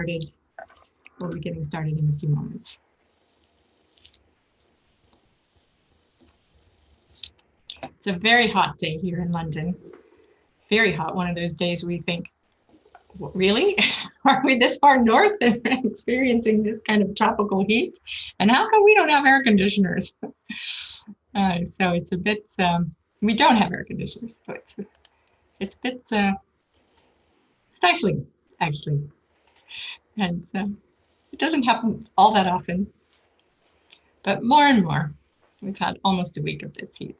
started. We'll be getting started in a few moments. It's a very hot day here in London. Very hot, one of those days where you think, really? Are we this far north and experiencing this kind of tropical heat? And how come we don't have air conditioners? So it's a bit, we don't have air conditioners, so it's a bit stifling, actually. And it doesn't happen all that often, but more and more. We've had almost a week of this heat.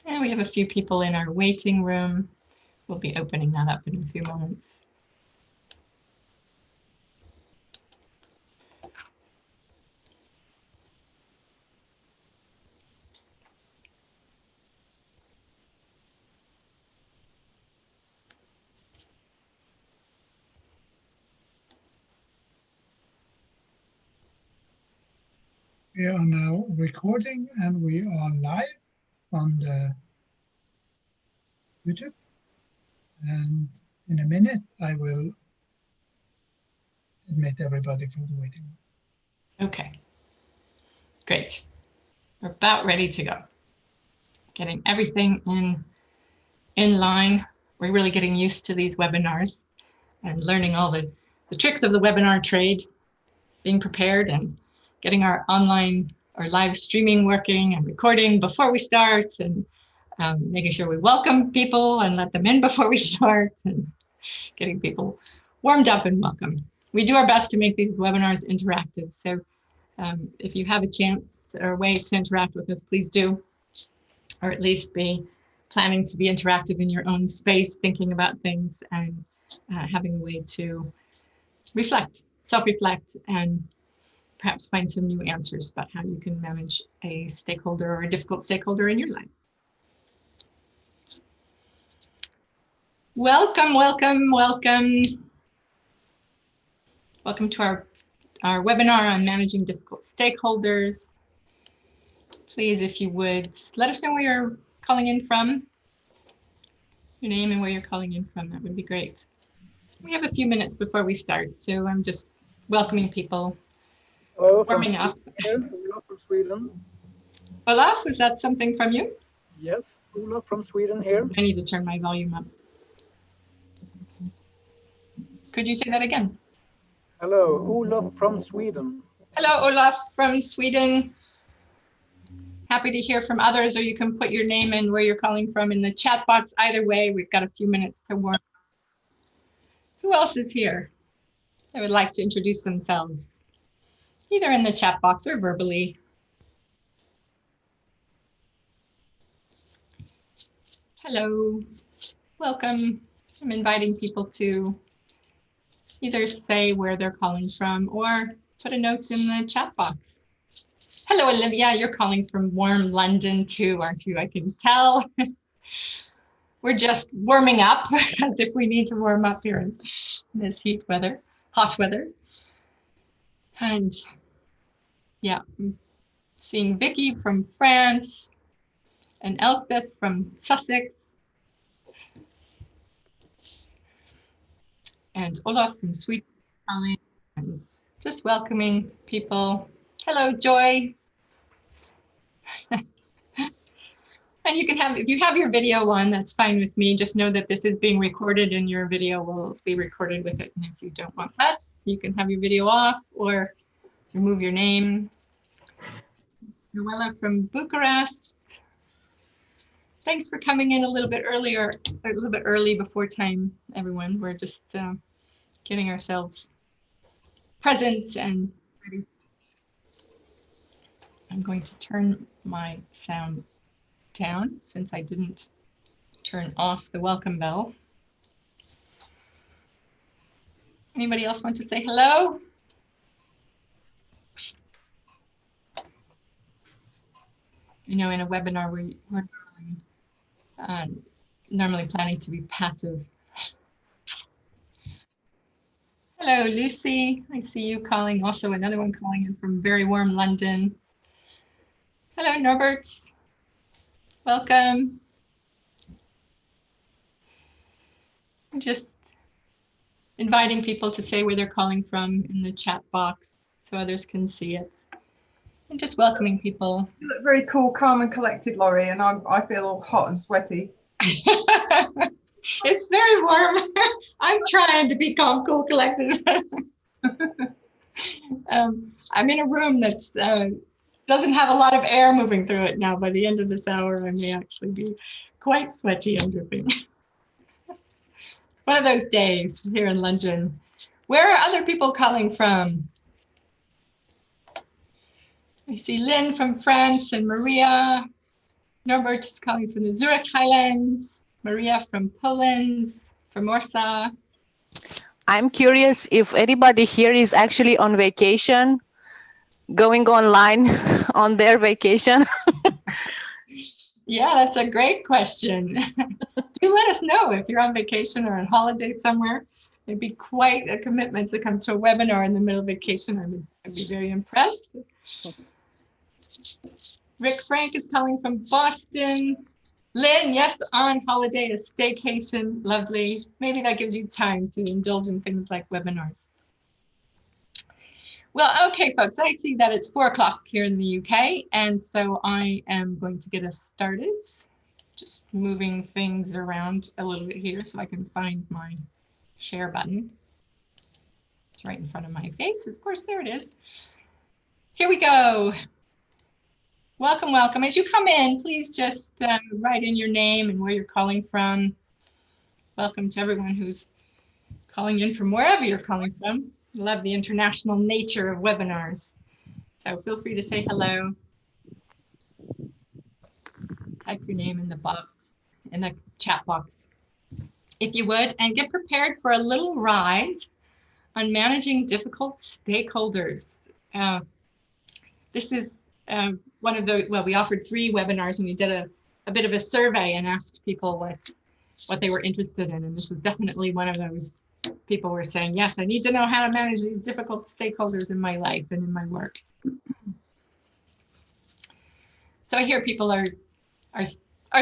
And we have a few people in our waiting room. We'll be opening that up in a few moments. We are now recording and we are live on the YouTube. And in a minute, I will admit everybody from the waiting room. Okay, great. We're about ready to go. Getting everything in line. We're really getting used to these webinars and learning all the tricks of the webinar trade, being prepared and getting our online or live streaming working and recording before we start, and making sure we welcome people and let them in before we start, and getting people warmed up and welcome. We do our best to make these webinars interactive. So if you have a chance or a way to interact with us, please do, or at least be planning to be interactive in your own space, thinking about things and having a way to reflect, self-reflect, and perhaps find some new answers about how you can manage a stakeholder or a difficult stakeholder in your life. Welcome, welcome, welcome. Welcome to our webinar on managing difficult stakeholders. Please, if you would, let us know where you're calling in from. Your name and where you're calling in from, that would be great. We have a few minutes before we start, so I'm just welcoming people. Hello, warming up. Olaf from Sweden. Olaf, is that something from you? Yes, Olaf from Sweden here. I need to turn my volume up. Could you say that again? Hello, Olaf from Sweden. Hello, Olaf from Sweden. Happy to hear from others, or you can put your name and where you're calling from in the chat box. Either way, we've got a few minutes to warm up. Who else is here? They would like to introduce themselves, either in the chat box or verbally. Hello, welcome. I'm inviting people to either say where they're calling from or put a note in the chat box. Hello, Olivia, you're calling from warm London too, aren't you? I can tell. We're just warming up as if we need to warm up here in this heat weather, hot weather. And yeah, I'm seeing Vicky from France and Elspeth from Sussex. And Olaf from Sweden. Just welcoming people. Hello, Joy. And you can have, if you have your video on, that's fine with me. Just know that this is being recorded and your video will be recorded with it. And if you don't want that, you can have your video off or remove your name. Noella from Bucharest. Thanks for coming in a little bit earlier, a little bit early before time, everyone. We're just getting ourselves present and ready. I'm going to turn my sound down since I didn't turn off the welcome bell. Anybody else want to say hello? You know, in a webinar, we're normally planning to be passive. Hello, Lucy. I see you calling. Also, another one calling in from very warm London. Hello, Norbert. Welcome. Just inviting people to say where they're calling from in the chat box so others can see it. And just welcoming people. You look very cool, calm and collected, Laurie, and I feel all hot and sweaty. It's very warm. I'm trying to be calm, cool, collected. I'm in a room that's doesn't have a lot of air moving through it now. By the end of this hour, I may actually be quite sweaty and dripping. It's one of those days here in London. Where are other people calling from? I see Lynn from France and Maria. Norbert is calling from the Zurich Highlands. Maria from Poland, from Warsaw. I'm curious if anybody here is actually on vacation, going online on their vacation. Yeah, that's a great question. Do let us know if you're on vacation or on holiday somewhere. It'd be quite a commitment to come to a webinar in the middle of vacation. I'd be very impressed. Rick Frank is calling from Boston. Lynn, yes, on holiday, a staycation, lovely. Maybe that gives you time to indulge in things like webinars. Well, okay, folks, I see that it's 4 o'clock here in the UK, and so I am going to get us started. Just moving things around a little bit here so I can find my share button. It's right in front of my face. Of course, there it is. Here we go. Welcome, welcome. As you come in, please just write in your name and where you're calling from. Welcome to everyone who's calling in from wherever you're calling from. I love the international nature of webinars. So feel free to say hello. Type your name in the box, in the chat box, if you would, and get prepared for a little ride on managing difficult stakeholders. This is one of the, well, we offered 3 webinars and we did a bit of a survey and asked people what they were interested in. And this was definitely one of those. People were saying, yes, I need to know how to manage these difficult stakeholders in my life and in my work. So I hear people are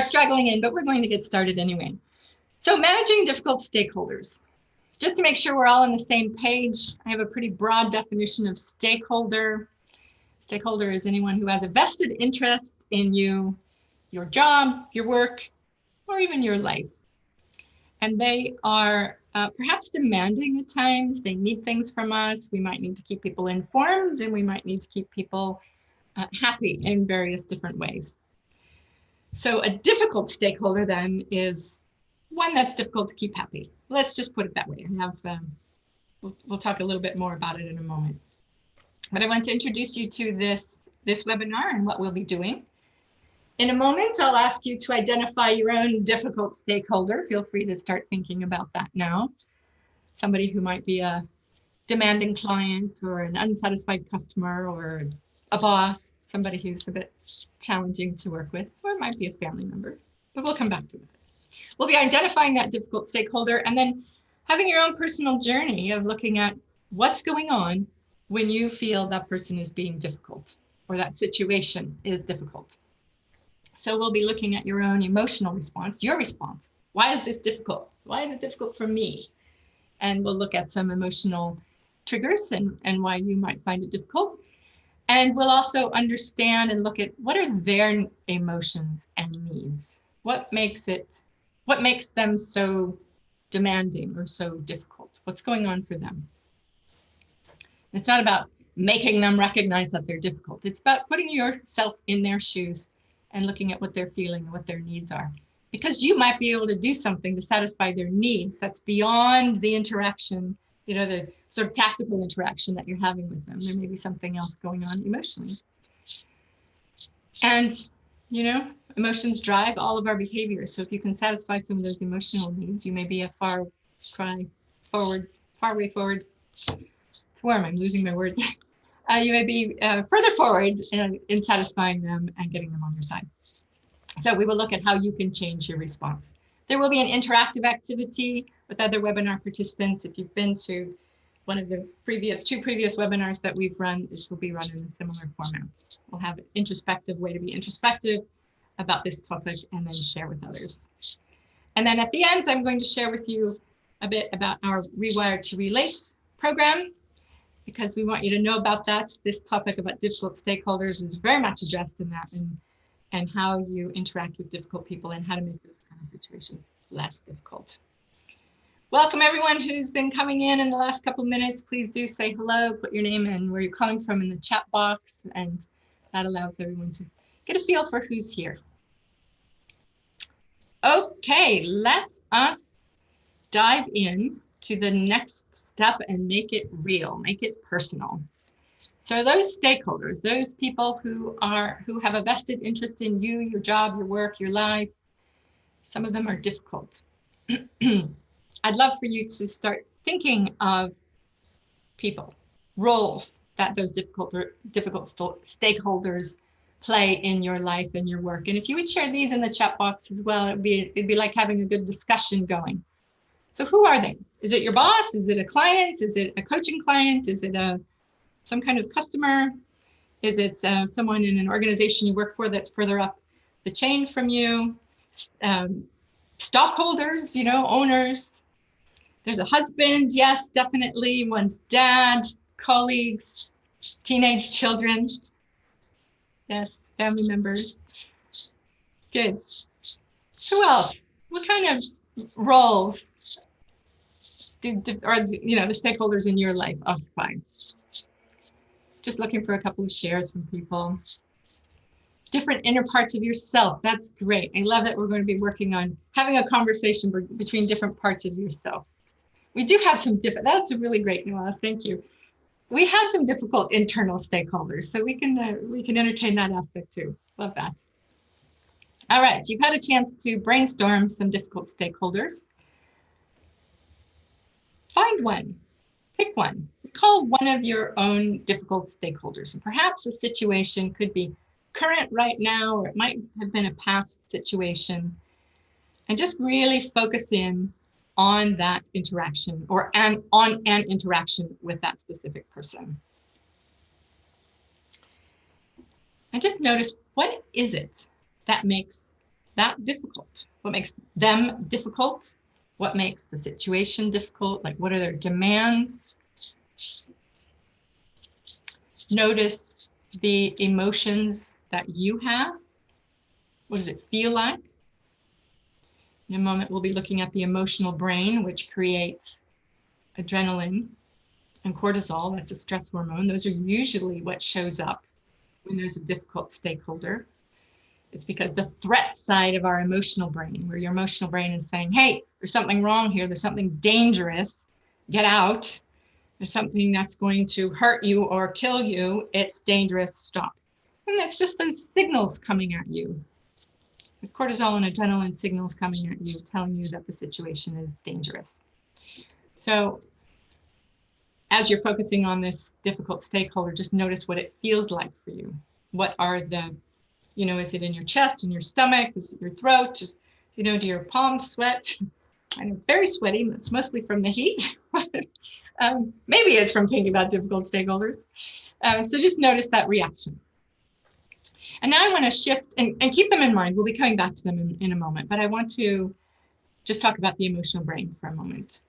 struggling in, but we're going to get started anyway. So managing difficult stakeholders. Just to make sure we're all on the same page, I have a pretty broad definition of stakeholder. Stakeholder is anyone who has a vested interest in you, your job, your work, or even your life. And they are perhaps demanding at times. They need things from us. We might need to keep people informed, and we might need to keep people happy in various different ways. So a difficult stakeholder then is one that's difficult to keep happy. Let's just put it that way. We'll talk a little bit more about it in a moment. But I want to introduce you to this webinar and what we'll be doing. In a moment, I'll ask you to identify your own difficult stakeholder. Feel free to start thinking about that now. Somebody who might be a demanding client or an unsatisfied customer or a boss, somebody who's a bit challenging to work with, or it might be a family member, but we'll come back to that. We'll be identifying that difficult stakeholder and then having your own personal journey of looking at what's going on when you feel that person is being difficult or that situation is difficult. So we'll be looking at your own emotional response, your response. Why is this difficult? Why is it difficult for me? And we'll look at some emotional triggers and why you might find it difficult. And we'll also understand and look at what are their emotions and needs. What makes them so demanding or so difficult? What's going on for them? It's not about making them recognize that they're difficult. It's about putting yourself in their shoes and looking at what they're feeling and what their needs are. Because you might be able to do something to satisfy their needs that's beyond the interaction, the sort of tactical interaction that you're having with them. There may be something else going on emotionally. And, emotions drive all of our behaviors. So if you can satisfy some of those emotional needs, you may be a far way forward. Where am I losing my words? You may be further forward in satisfying them and getting them on your side. So we will look at how you can change your response. There will be an interactive activity with other webinar participants. If you've been to one of the two previous webinars that we've run, this will be run in a similar format. We'll have an introspective way to be introspective about this topic and then share with others. And then at the end, I'm going to share with you a bit about our Rewired to Relate program, because we want you to know about that. This topic about difficult stakeholders is very much addressed in that, and how you interact with difficult people and how to make those kind of situations less difficult. Welcome everyone who's been coming in the last couple of minutes. Please do say hello, put your name and where you're calling from in the chat box, and that allows everyone to get a feel for who's here. Okay, let's us dive in to the next step and make it real, make it personal. So those stakeholders, those people who have a vested interest in you, your job, your work, your life, some of them are difficult. I'd love for you to start thinking of people, roles that those difficult stakeholders play in your life and your work. And if you would share these in the chat box as well, it'd be like having a good discussion going. So who are they? Is it your boss? Is it a client? Is it a coaching client? Is it some kind of customer? Is it someone in an organization you work for that's further up the chain from you? Stockholders, owners. There's a husband, yes, definitely. One's dad, colleagues, teenage children. Yes, family members. Good. Who else? What kind of roles the stakeholders in your life occupy? Just looking for a couple of shares from people. Different inner parts of yourself. That's great. I love that we're going to be working on having a conversation between different parts of yourself. We do have some different, that's really great, Noelle, thank you. We have some difficult internal stakeholders, so we can entertain that aspect too. Love that. All right, you've had a chance to brainstorm some difficult stakeholders. Find one, pick one. Call one of your own difficult stakeholders. And perhaps the situation could be current right now, or it might have been a past situation. And just really focus in on that interaction or on an interaction with that specific person. And just notice, what is it that makes that difficult? What makes them difficult? What makes the situation difficult? Like, what are their demands? Notice the emotions that you have. What does it feel like? In a moment, we'll be looking at the emotional brain, which creates adrenaline and cortisol. That's a stress hormone. Those are usually what shows up when there's a difficult stakeholder. It's because the threat side of our emotional brain, where your emotional brain is saying, hey, there's something wrong here. There's something dangerous. Get out. There's something that's going to hurt you or kill you. It's dangerous. Stop. And that's just those signals coming at you. The cortisol and adrenaline signals coming at you, telling you that the situation is dangerous. So as you're focusing on this difficult stakeholder, just notice what it feels like for you. What are the, is it in your chest, in your stomach, is it your throat, just, do your palms sweat? I'm very sweaty, it's mostly from the heat. Maybe it's from thinking about difficult stakeholders. So just notice that reaction. And now I want to shift and keep them in mind. We'll be coming back to them in a moment, but I want to just talk about the emotional brain for a moment.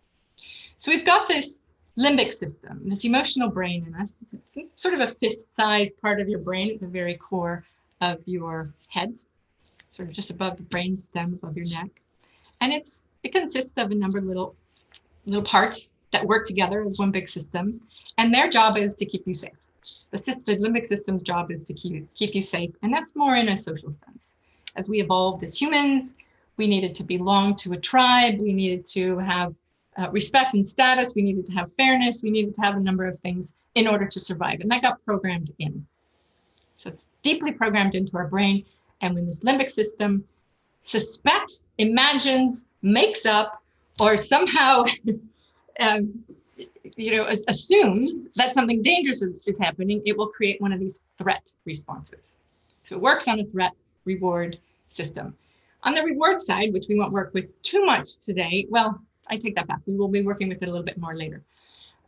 So we've got this limbic system, this emotional brain in us. It's sort of a fist-sized part of your brain at the very core of your head, sort of just above the brain stem, above your neck. And it consists of a number of little parts that work together as one big system. And their job is to keep you safe. The limbic system's job is to keep you safe, and that's more in a social sense. As we evolved as humans, we needed to belong to a tribe, we needed to have respect and status, we needed to have fairness, we needed to have a number of things in order to survive, and that got programmed in. So it's deeply programmed into our brain, and when this limbic system suspects, imagines, makes up, or somehow assumes that something dangerous is happening, it will create one of these threat responses. So it works on a threat reward system. On the reward side, which we won't work with too much today, well, I take that back. We will be working with it a little bit more later.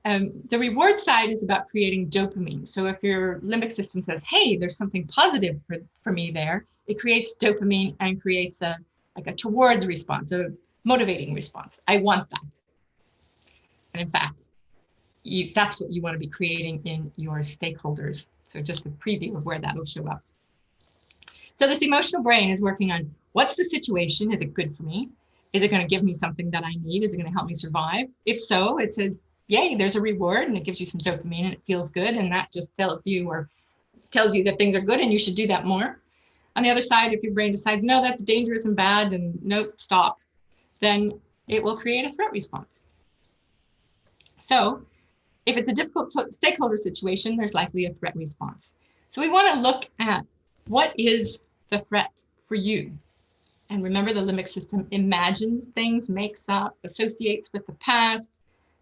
The reward side is about creating dopamine. So if your limbic system says, hey, there's something positive for me there, it creates dopamine and creates a towards response, a motivating response. I want that. And in fact, that's what you want to be creating in your stakeholders. So just a preview of where that will show up. So this emotional brain is working on, what's the situation? Is it good for me? Is it going to give me something that I need? Is it going to help me survive? If so, it says, yay, there's a reward, and it gives you some dopamine and it feels good. And that just tells you that things are good and you should do that more. On the other side, if your brain decides, no, that's dangerous and bad and nope, stop, then it will create a threat response. So if it's a difficult stakeholder situation, there's likely a threat response. So we want to look at, what is the threat for you? And remember, the limbic system imagines things, makes up, associates with the past,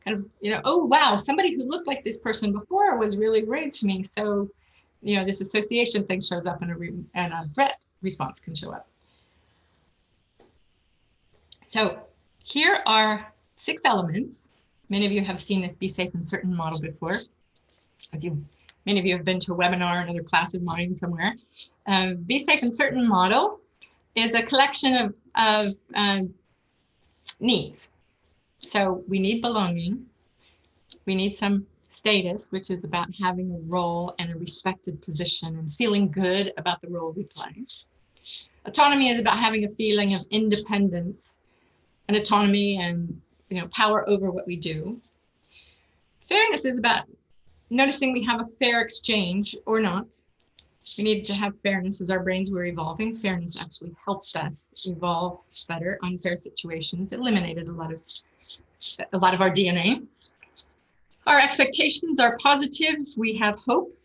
kind of, oh, wow, somebody who looked like this person before was really rude to me. So, this association thing shows up, and a threat response can show up. So here are 6 elements. Many of you have seen this Be Safe and Certain model before. Many of you have been to a webinar, another class of mine somewhere. Be Safe and Certain model is a collection of needs. So we need belonging. We need some status, which is about having a role and a respected position and feeling good about the role we play. Autonomy is about having a feeling of independence and autonomy and power over what we do. Fairness is about noticing we have a fair exchange or not. We need to have fairness. As our brains were evolving, fairness actually helped us evolve better. Unfair situations eliminated a lot of our DNA. Our expectations are positive. We have hope,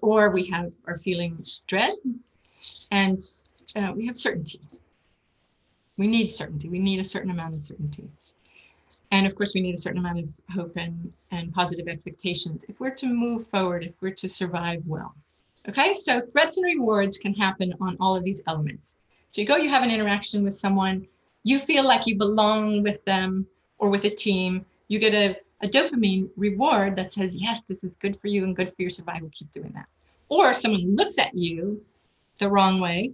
or we are feeling dread, and we have certainty. We need certainty. We need a certain amount of certainty. And of course, we need a certain amount of hope and positive expectations if we're to move forward, if we're to survive well. Okay, so threats and rewards can happen on all of these elements. So you have an interaction with someone, you feel like you belong with them or with a team, you get a dopamine reward that says, yes, this is good for you and good for your survival, keep doing that. Or someone looks at you the wrong way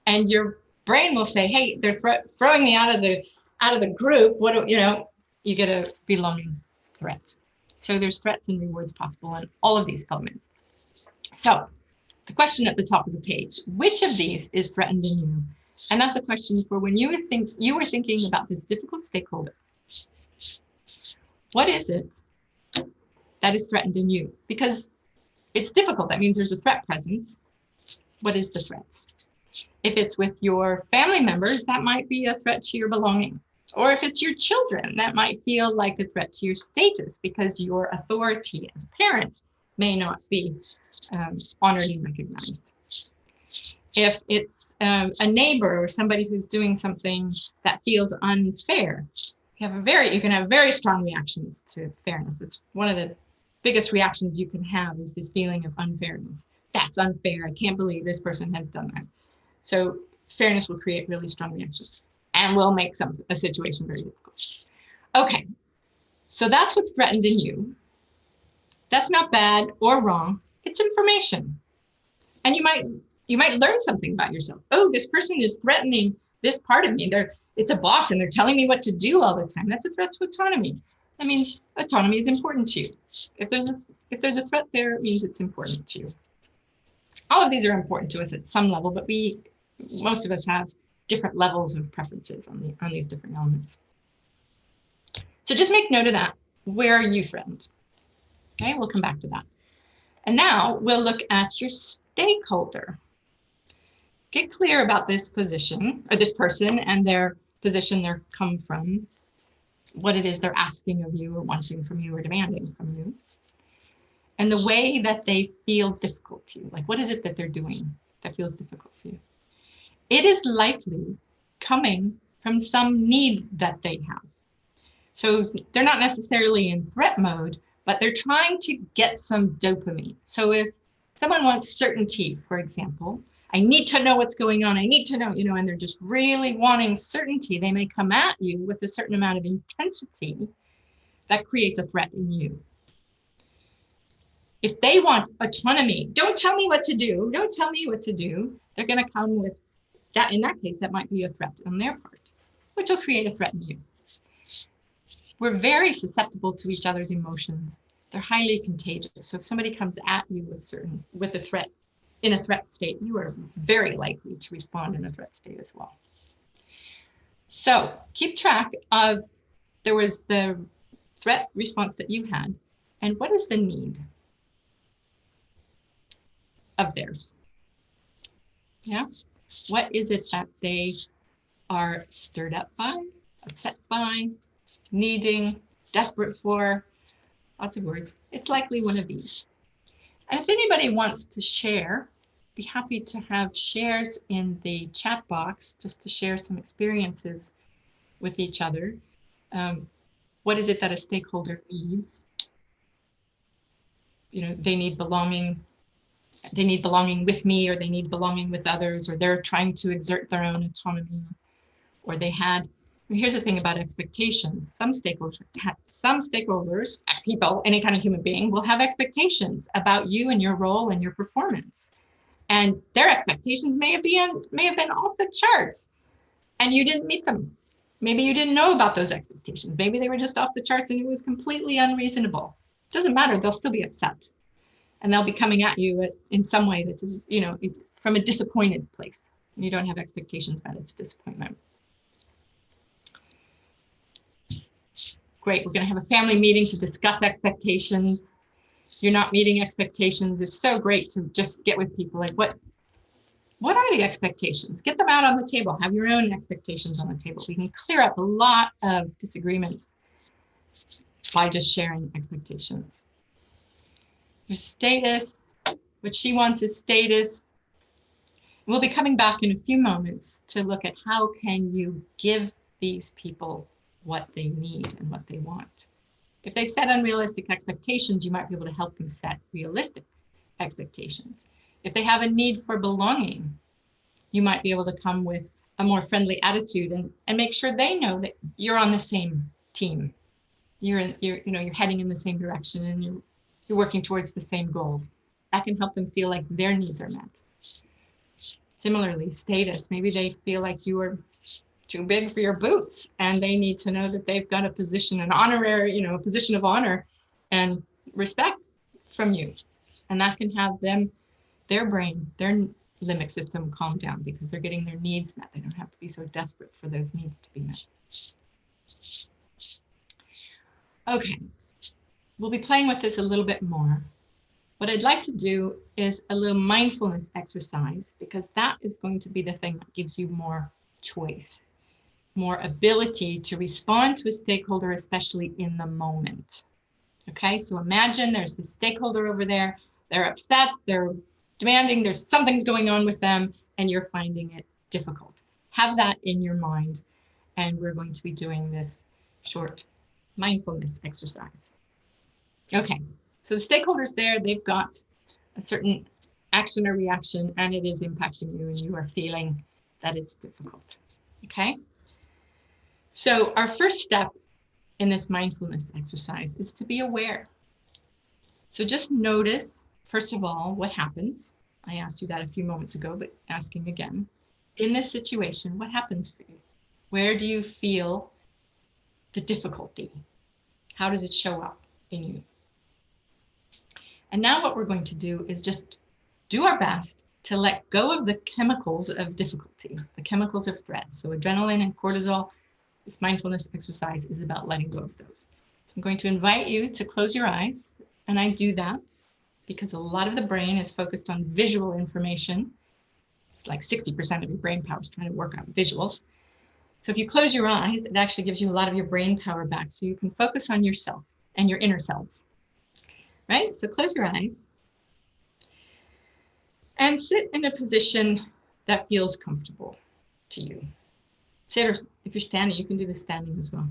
and your brain will say, hey, they're throwing me out of the group. You get a belonging threat. So there's threats and rewards possible on all of these elements. So the question at the top of the page, which of these is threatened in you? And that's a question for when you were thinking about this difficult stakeholder. What is it that is threatened in you? Because it's difficult. That means there's a threat present. What is the threat? If it's with your family members, that might be a threat to your belonging. Or if it's your children, that might feel like a threat to your status because your authority as a parent may not be honored and recognized. If it's a neighbor or somebody who's doing something that feels unfair, you can have very strong reactions to fairness. That's one of the biggest reactions you can have, is this feeling of unfairness. That's unfair. I can't believe this person has done that. So fairness will create really strong reactions and will make a situation very difficult. Okay, so that's what's threatened in you. That's not bad or wrong. It's information. And you might learn something about yourself. Oh, this person is threatening this part of me. It's a boss and they're telling me what to do all the time. That's a threat to autonomy. That means autonomy is important to you. If there's a threat there, it means it's important to you. All of these are important to us at some level, but most of us have different levels of preferences on these different elements. So just make note of that. Where are you threatened? Okay, we'll come back to that. And now we'll look at your stakeholder. Get clear about this position, or this person and their position they're come from, what it is they're asking of you or wanting from you or demanding from you, and the way that they feel difficult to you. Like, what is it that they're doing that feels difficult for you? It is likely coming from some need that they have. So they're not necessarily in threat mode, but they're trying to get some dopamine. So if someone wants certainty, for example, I need to know what's going on, I need to know, and they're just really wanting certainty, they may come at you with a certain amount of intensity that creates a threat in you. If they want autonomy, don't tell me what to do, don't tell me what to do, they're going to come with that. In that case, that might be a threat on their part, which will create a threat in you. we're very susceptible to each other's emotions. They're highly contagious. So if somebody comes at you with a threat, in a threat state, you are very likely to respond in a threat state as well. So keep track of, there was the threat response that you had, and what is the need of theirs? Yeah. What is it that they are stirred up by, upset by, needing, desperate for? Lots of words. It's likely one of these. And if anybody wants to share, be happy to have shares in the chat box just to share some experiences with each other. What is it that a stakeholder needs? You know, they need belonging with me, or they need belonging with others, or they're trying to exert their own autonomy, or they had, here's the thing about expectations. Some stakeholders, people, any kind of human being, will have expectations about you and your role and your performance. And their expectations may have been off the charts, and you didn't meet them. Maybe you didn't know about those expectations. Maybe they were just off the charts and it was completely unreasonable. Doesn't matter, they'll still be upset. And they'll be coming at you in some way that's, you know, from a disappointed place. You don't have expectations about it's disappointment. Great, we're going to have a family meeting to discuss expectations. You're not meeting expectations. It's so great to just get with people like, what are the expectations? Get them out on the table. Have your own expectations on the table. We can clear up a lot of disagreements by just sharing expectations. Your status, what she wants is status. We'll be coming back in a few moments to look at how can you give these people what they need and what they want. If they've set unrealistic expectations, you might be able to help them set realistic expectations. If they have a need for belonging, you might be able to come with a more friendly attitude and make sure they know that you're on the same team. You're heading in the same direction, and you're working towards the same goals. That can help them feel like their needs are met. Similarly, status, maybe they feel like you are too big for your boots, and they need to know that they've got a position, an honorary, a position of honor and respect from you. And that can have them, their brain, their limbic system calm down because they're getting their needs met. They don't have to be so desperate for those needs to be met. Okay, we'll be playing with this a little bit more. What I'd like to do is a little mindfulness exercise, because that is going to be the thing that gives you more choice, more ability to respond to a stakeholder, especially in the moment. Okay, so imagine there's the stakeholder over there, they're upset, they're demanding, there's something's going on with them, and you're finding it difficult. Have that in your mind, and we're going to be doing this short mindfulness exercise. Okay, so the stakeholder's there, they've got a certain action or reaction, and it is impacting you, and you are feeling that it's difficult. Okay, so our first step in this mindfulness exercise is to be aware. So just notice, first of all, what happens. I asked you that a few moments ago, but asking again. In this situation, what happens for you? Where do you feel the difficulty? How does it show up in you? And now what we're going to do is just do our best to let go of the chemicals of difficulty, the chemicals of threat. So adrenaline and cortisol, this mindfulness exercise is about letting go of those. So I'm going to invite you to close your eyes, and I do that because a lot of the brain is focused on visual information. It's like 60% of your brain power is trying to work on visuals. So if you close your eyes, it actually gives you a lot of your brain power back, so you can focus on yourself and your inner selves. Right? So close your eyes and sit in a position that feels comfortable to you. Sit, or if you're standing, you can do this standing as well.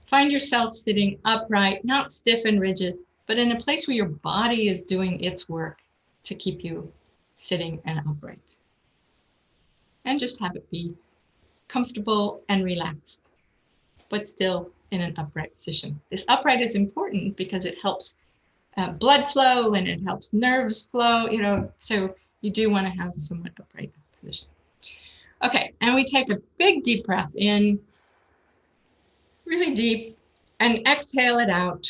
Find yourself sitting upright, not stiff and rigid, but in a place where your body is doing its work to keep you sitting and upright. And just have it be comfortable and relaxed, but still in an upright position. This upright is important because it helps blood flow and it helps nerves flow, so you do want to have a somewhat upright position. Okay, and we take a big deep breath in, really deep, and exhale it out.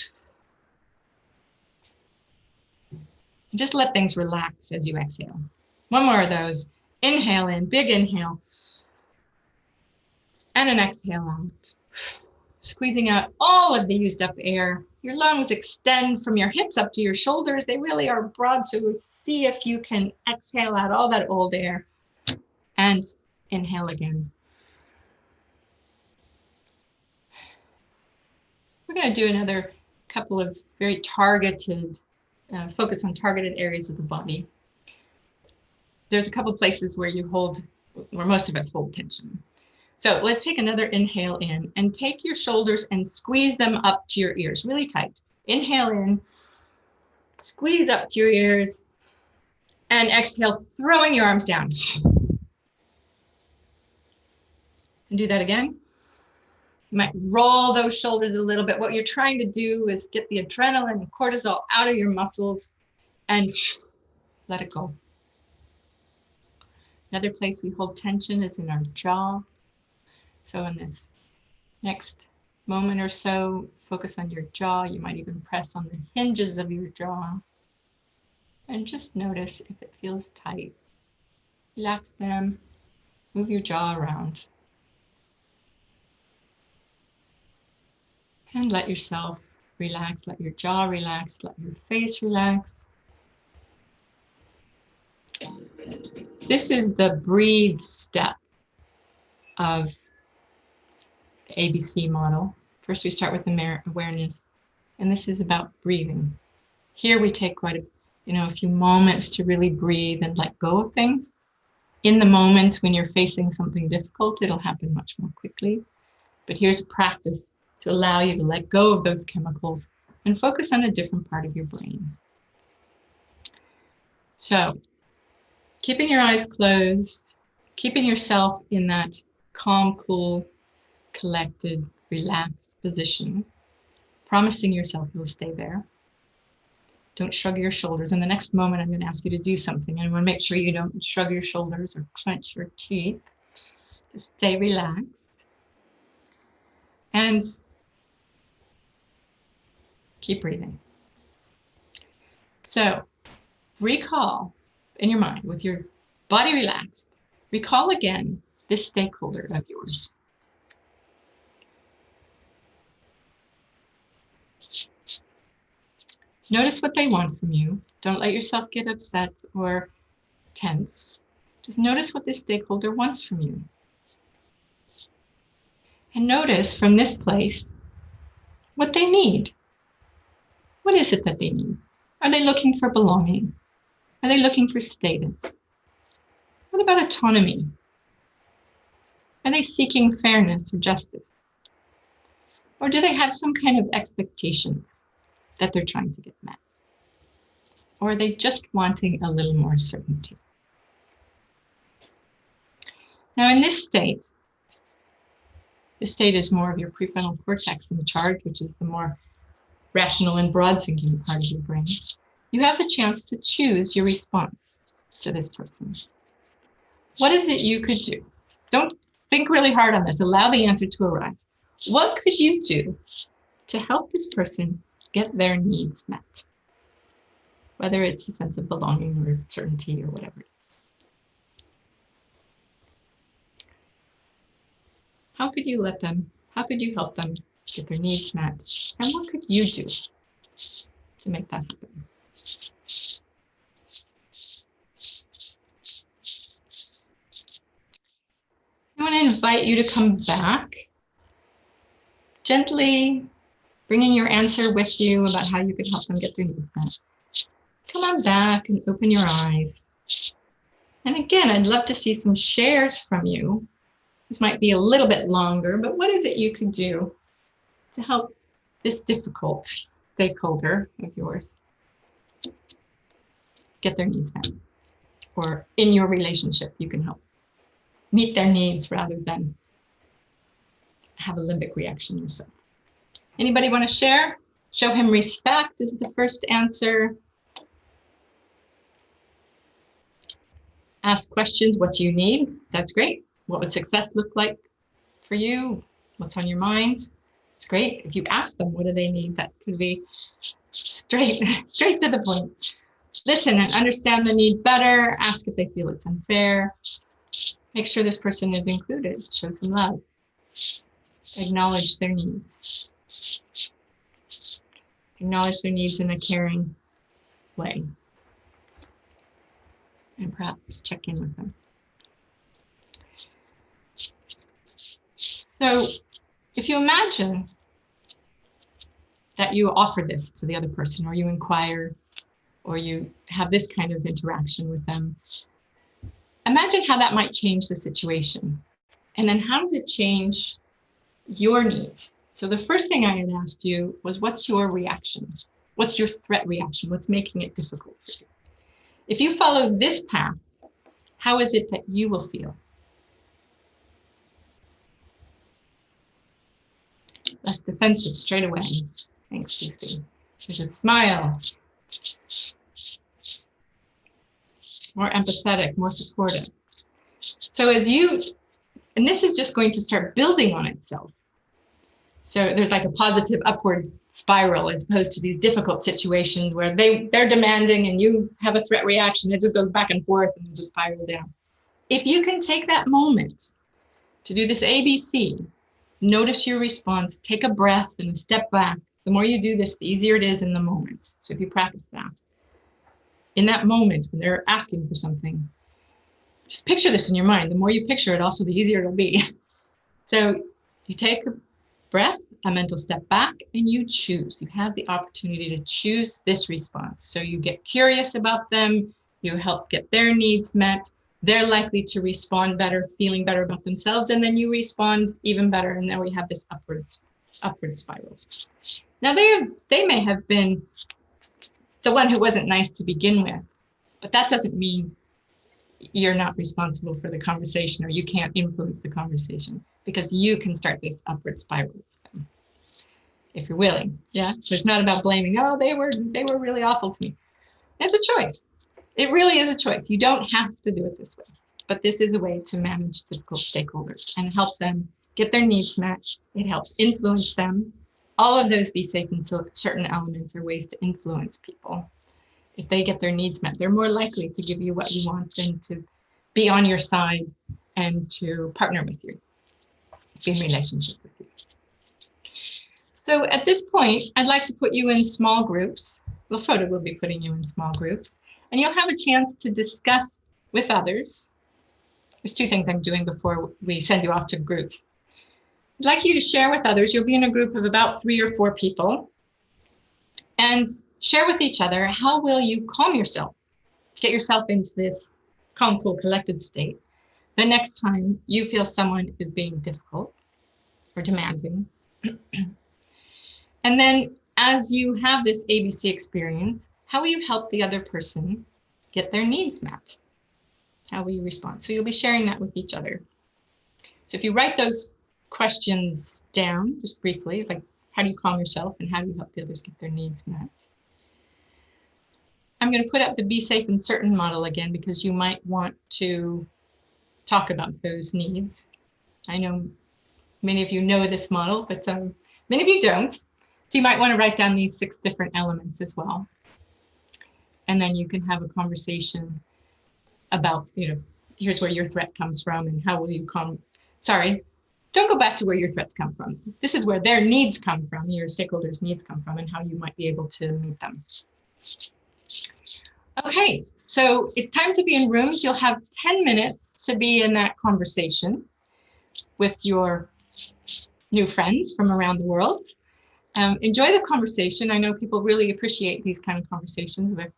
Just let things relax as you exhale. One more of those. Inhale in, big inhale. And an exhale out. Squeezing out all of the used up air. Your lungs extend from your hips up to your shoulders. They really are broad, so see if you can exhale out all that old air. And inhale again. We're going to do another couple of very targeted, focus on targeted areas of the body. There's a couple places where you hold, where most of us hold tension. So let's take another inhale in and take your shoulders and squeeze them up to your ears, really tight. Inhale in, squeeze up to your ears, and exhale, throwing your arms down. And do that again. You might roll those shoulders a little bit. What you're trying to do is get the adrenaline and cortisol out of your muscles and let it go. Another place we hold tension is in our jaw. So in this next moment or so, focus on your jaw. You might even press on the hinges of your jaw. And just notice if it feels tight. Relax them. Move your jaw around. And let yourself relax. Let your jaw relax. Let your face relax. This is the breathe step of the ABC model. First, we start with the awareness, and this is about breathing. Here we take quite a few moments to really breathe and let go of things. In the moment when you're facing something difficult, it'll happen much more quickly. But here's a practice to allow you to let go of those chemicals and focus on a different part of your brain. So, keeping your eyes closed, keeping yourself in that calm, cool, collected, relaxed position, promising yourself you'll stay there. Don't shrug your shoulders. In the next moment, I'm going to ask you to do something. And I want to make sure you don't shrug your shoulders or clench your teeth. Just stay relaxed. And keep breathing. So recall in your mind, with your body relaxed, recall again this stakeholder of yours. Notice what they want from you. Don't let yourself get upset or tense. Just notice what this stakeholder wants from you. And notice from this place what they need. What is it that they need? Are they looking for belonging? Are they looking for status? What about autonomy? Are they seeking fairness or justice? Or do they have some kind of expectations that they're trying to get met? Or are they just wanting a little more certainty? Now in this state is more of your prefrontal cortex in charge, which is the more rational and broad thinking part of your brain. You have the chance to choose your response to this person. What is it you could do? Don't think really hard on this. Allow the answer to arise. What could you do to help this person get their needs met? Whether it's a sense of belonging or certainty or whatever it is. How could you help them get their needs met? And what could you do to make that happen? I want to invite you to come back, gently bringing your answer with you about how you could help them get their needs met. Come on back and open your eyes. And again, I'd love to see some shares from you. This might be a little bit longer, but what is it you could do to help this difficult stakeholder of yours get their needs met? Or in your relationship, you can help meet their needs rather than have a limbic reaction yourself. Anybody want to share? Show him respect is the first answer. Ask questions. What do you need? That's great. What would success look like for you? What's on your mind? It's great. If you ask them, what do they need? That could be straight to the point. Listen and understand the need better. Ask if they feel it's unfair. Make sure this person is included. Show some love. Acknowledge their needs. Acknowledge their needs in a caring way. And perhaps check in with them. So if you imagine that you offer this to the other person, or you inquire, or you have this kind of interaction with them, imagine how that might change the situation. And then how does it change your needs? So the first thing I had asked you was, what's your reaction? What's your threat reaction? What's making it difficult for you? If you follow this path, how is it that you will feel? Less defensive straight away. Thanks, DC. There's a smile. More empathetic, more supportive. So as you, and this is just going to start building on itself. So there's like a positive upward spiral as opposed to these difficult situations where they're demanding and you have a threat reaction. It just goes back and forth and just spiral down. If you can take that moment to do this ABC, notice your response, take a breath and a step back. The more you do this, the easier it is in the moment. So if you practice that, in that moment when they're asking for something, just picture this in your mind. The more you picture it, also the easier it'll be. So you take a breath, a mental step back, and you choose. You have the opportunity to choose this response. So you get curious about them, you help get their needs met, they're likely to respond better, feeling better about themselves, and then you respond even better, and then we have this upward spiral. Now they may have been the one who wasn't nice to begin with, but that doesn't mean you're not responsible for the conversation or you can't influence the conversation, because you can start this upward spiral with them if you're willing. Yeah. So it's not about blaming, oh, they were really awful to me. It's a choice. It really is a choice. You don't have to do it this way, but this is a way to manage difficult stakeholders and help them get their needs met. It helps influence them. All of those be safe and certain elements are ways to influence people. If they get their needs met, they're more likely to give you what you want and to be on your side and to partner with you, be in relationship with you. So at this point, I'd like to put you in small groups. Well, Photo will be putting you in small groups, and you'll have a chance to discuss with others. There's two things I'm doing before we send you off to groups. I'd like you to share with others. You'll be in a group of about 3 or 4 people, and share with each other, how will you calm yourself? Get yourself into this calm, cool, collected state the next time you feel someone is being difficult or demanding. And then as you have this ABC experience, how will you help the other person get their needs met? How will you respond? So you'll be sharing that with each other. So if you write those questions down, just briefly, like how do you calm yourself and how do you help the others get their needs met? I'm going to put up the be safe and certain model again, because you might want to talk about those needs. I know many of you know this model, but many of you don't. So you might want to write down these 6 different elements as well. And then you can have a conversation about, here's where your threat comes from and how will you don't go back to where your threats come from. This is where their needs come from, your stakeholders' needs come from, and how you might be able to meet them. Okay, so it's time to be in rooms. You'll have 10 minutes to be in that conversation with your new friends from around the world. Enjoy the conversation. I know people really appreciate these kind of conversations with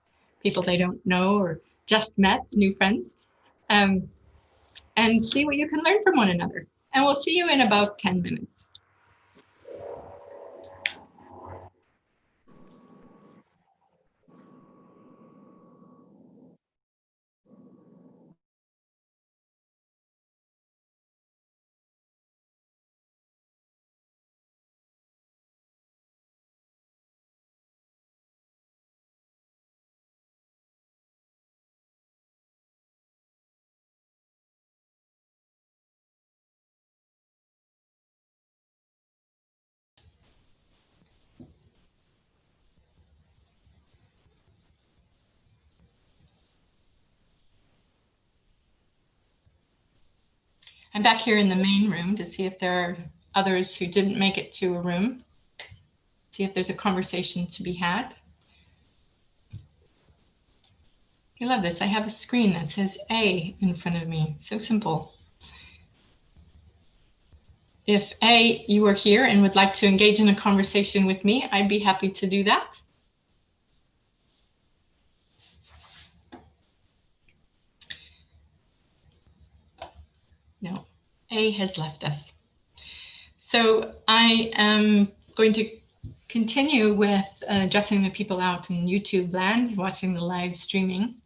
people they don't know or just met, new friends, and see what you can learn from one another. And we'll see you in about 10 minutes. I'm back here in the main room to see if there are others who didn't make it to a room. See if there's a conversation to be had. I love this. I have a screen that says A in front of me. So simple. If A, you are here and would like to engage in a conversation with me, I'd be happy to do that. No, A has left us. So I am going to continue with addressing the people out in YouTube land, watching the live streaming.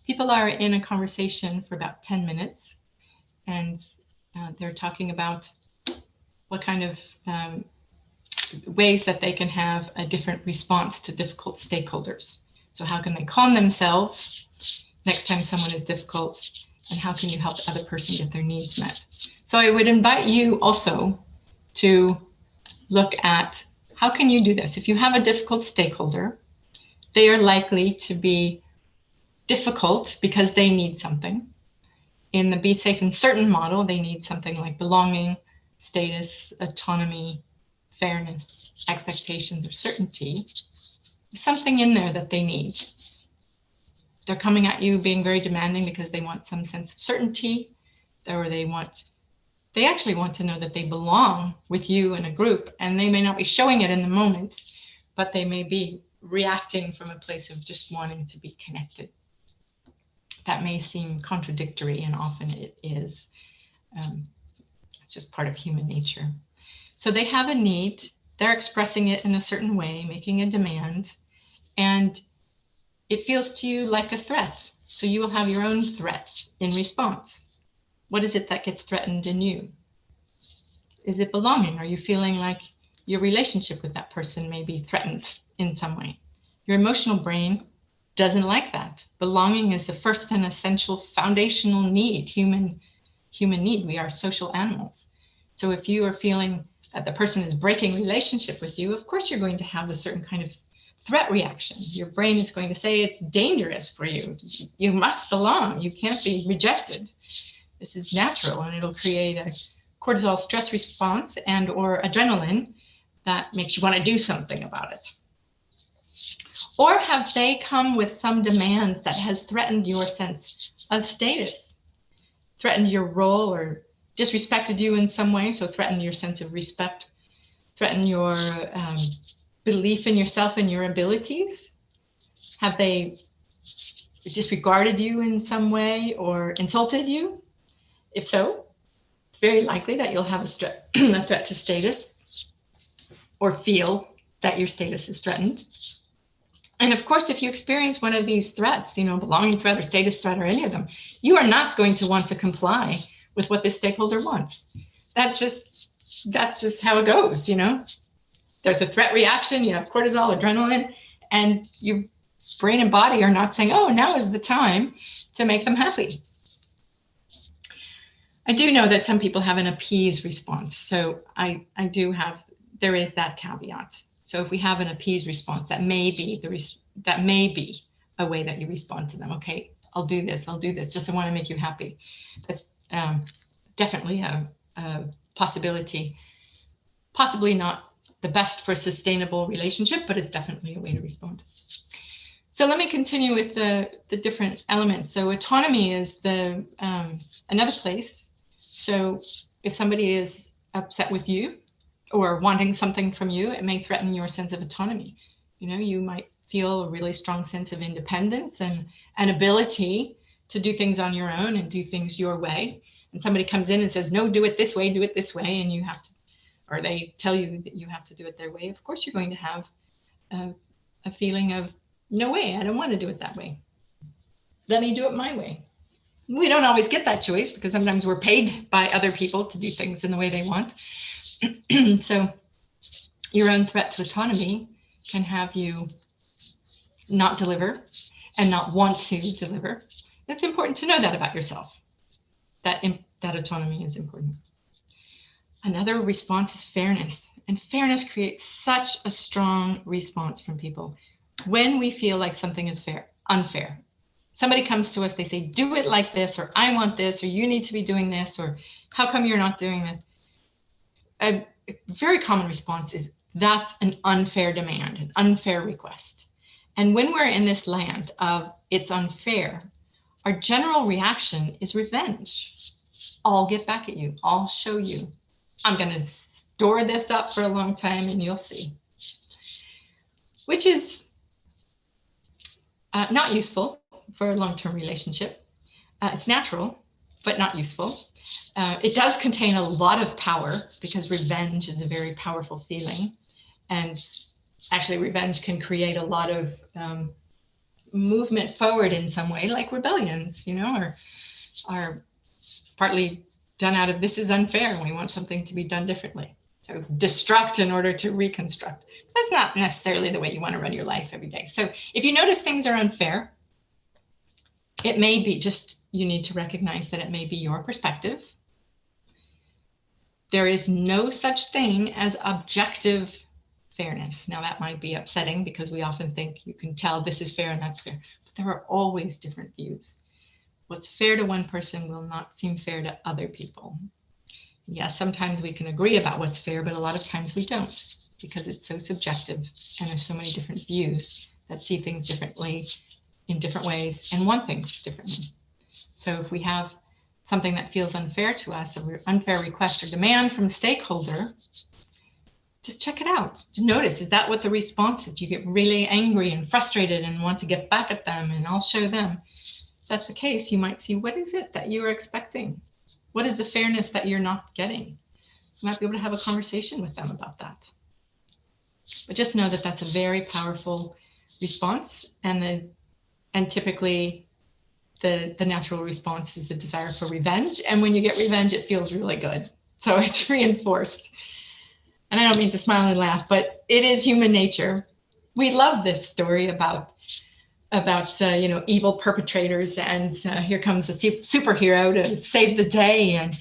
People are in a conversation for about 10 minutes, and they're talking about what kind of ways that they can have a different response to difficult stakeholders. So how can they calm themselves next time someone is difficult, and how can you help the other person get their needs met? So I would invite you also to look at how can you do this. If you have a difficult stakeholder, they are likely to be difficult because they need something. In the Be Safe and Certain model, they need something like belonging, status, autonomy, fairness, expectations, or certainty. There's something in there that they need. They're coming at you being very demanding because they want some sense of certainty, or they actually want to know that they belong with you in a group, and they may not be showing it in the moment, but they may be reacting from a place of just wanting to be connected. That may seem contradictory, and often it is. It's just part of human nature. So they have a need, they're expressing it in a certain way, making a demand, and it feels to you like a threat. So you will have your own threats in response. What is it that gets threatened in you? Is it belonging? Are you feeling like your relationship with that person may be threatened in some way? Your emotional brain doesn't like that. Belonging is the first and essential foundational need, human need. We are social animals. So if you are feeling that the person is breaking relationship with you, of course you're going to have a certain kind of threat reaction. Your brain is going to say it's dangerous for you. You must belong. You can't be rejected. This is natural, and it'll create a cortisol stress response and or adrenaline that makes you want to do something about it. Or have they come with some demands that has threatened your sense of status, threatened your role, or disrespected you in some way? So threatened your sense of respect, threatened your belief in yourself and your abilities? Have they disregarded you in some way or insulted you? If so, it's very likely that you'll have a threat to status, or feel that your status is threatened. And of course, if you experience one of these threats, belonging threat or status threat or any of them, you are not going to want to comply with what this stakeholder wants. That's just how it goes, There's a threat reaction, you have cortisol, adrenaline, and your brain and body are not saying, oh, now is the time to make them happy. I do know that some people have an appease response. So there is that caveat. So if we have an appease response, that may be a way that you respond to them. Okay, I'll do this, just I want to make you happy. That's definitely a possibility. Possibly not the best for a sustainable relationship, but it's definitely a way to respond. So let me continue with the different elements. So autonomy is another place. So if somebody is upset with you or wanting something from you, it may threaten your sense of autonomy. You might feel a really strong sense of independence and an ability to do things on your own and do things your way. And somebody comes in and says, no, do it this way, and you have to, or they tell you that you have to do it their way. Of course, you're going to have a feeling of, no way, I don't want to do it that way. Let me do it my way. We don't always get that choice because sometimes we're paid by other people to do things in the way they want. So your own threat to autonomy can have you not deliver and not want to deliver. It's important to know that about yourself, that autonomy is important. Another response is fairness, and fairness creates such a strong response from people. When we feel like something is unfair, somebody comes to us, they say, do it like this, or I want this, or you need to be doing this, or how come you're not doing this? A very common response is, that's an unfair demand, an unfair request. And when we're in this land of it's unfair, our general reaction is revenge. I'll get back at you. I'll show you. I'm going to store this up for a long time and you'll see. Which is not useful for a long-term relationship. It's natural, but not useful. It does contain a lot of power because revenge is a very powerful feeling. And actually revenge can create a lot of movement forward in some way, like rebellions, you know, are partly done out of this is unfair and we want something to be done differently. So destruct in order to reconstruct. That's not necessarily the way you want to run your life every day. So if you notice things are unfair, it may be just, you need to recognize that it may be your perspective. There is no such thing as objective fairness. Now that might be upsetting because we often think you can tell this is fair and that's fair, but there are always different views. What's fair to one person will not seem fair to other people. Yes, sometimes we can agree about what's fair, but a lot of times we don't because it's so subjective and there's so many different views that see things differently in different ways and want things differently. So if we have something that feels unfair to us, an unfair request or demand from a stakeholder, just check it out. Notice, is that what the response is? You get really angry and frustrated and want to get back at them and I'll show them. If that's the case, you might see, what is it that you are expecting? What is the fairness that you're not getting? You might be able to have a conversation with them about that. But just know that that's a very powerful response, and typically the natural response is the desire for revenge. And when you get revenge, it feels really good. So it's reinforced. And I don't mean to smile and laugh, but it is human nature. We love this story about evil perpetrators, and here comes a superhero to save the day and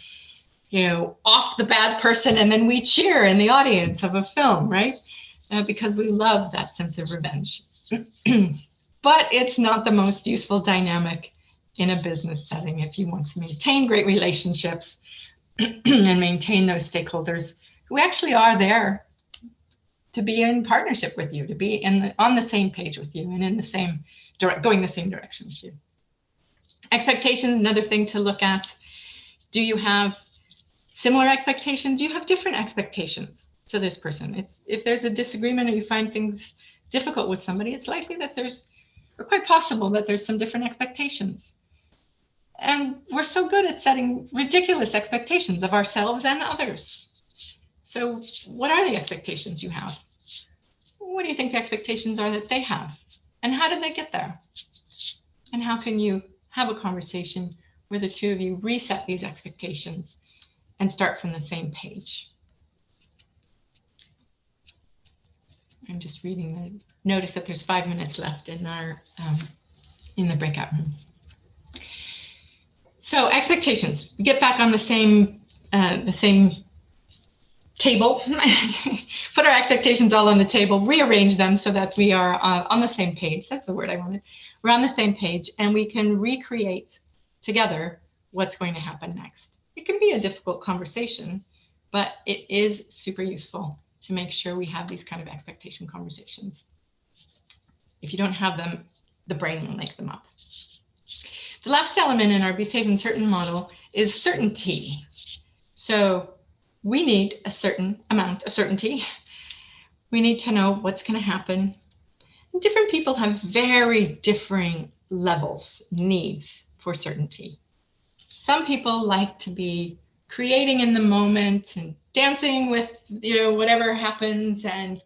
off the bad person, and then we cheer in the audience of a film, right? Because we love that sense of revenge. But it's not the most useful dynamic in a business setting if you want to maintain great relationships and maintain those stakeholders who actually are there to be in partnership with you, to be on the same page with you and in the same going the same direction with you. Expectations, another thing to look at. Do you have similar expectations? Do you have different expectations to this person? If there's a disagreement or you find things difficult with somebody, it's likely that or quite possible that there's some different expectations. And we're so good at setting ridiculous expectations of ourselves and others. So what are the expectations you have? What do you think the expectations are that they have? And how did they get there? And how can you have a conversation where the two of you reset these expectations and start from the same page? I'm just reading the notice that there's 5 minutes left in our in the breakout rooms. So expectations, get back on the same table, put our expectations all on the table, rearrange them so that we are on the same page. That's the word I wanted. We're on the same page and we can recreate together what's going to happen next. It can be a difficult conversation, but it is super useful to make sure we have these kind of expectation conversations. If you don't have them, the brain will make them up. The last element in our Be Safe and Certain model is certainty. So we need a certain amount of certainty. We need to know what's going to happen. Different people have very differing levels, needs for certainty. Some people like to be creating in the moment and dancing with, whatever happens and,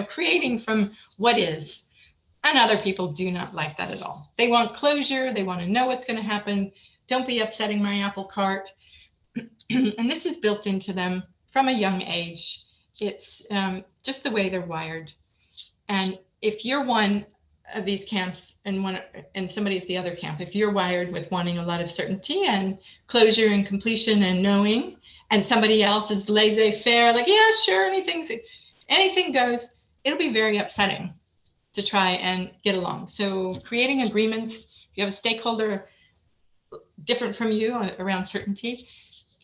creating from what is. And other people do not like that at all. They want closure. They want to know what's going to happen. Don't be upsetting my apple cart. And this is built into them from a young age. It's just the way they're wired. And if you're one of these camps and somebody's the other camp, if you're wired with wanting a lot of certainty and closure and completion and knowing, and somebody else is laissez-faire, like, yeah, sure, anything goes, it'll be very upsetting to try and get along. So creating agreements If you have a stakeholder different from you around certainty,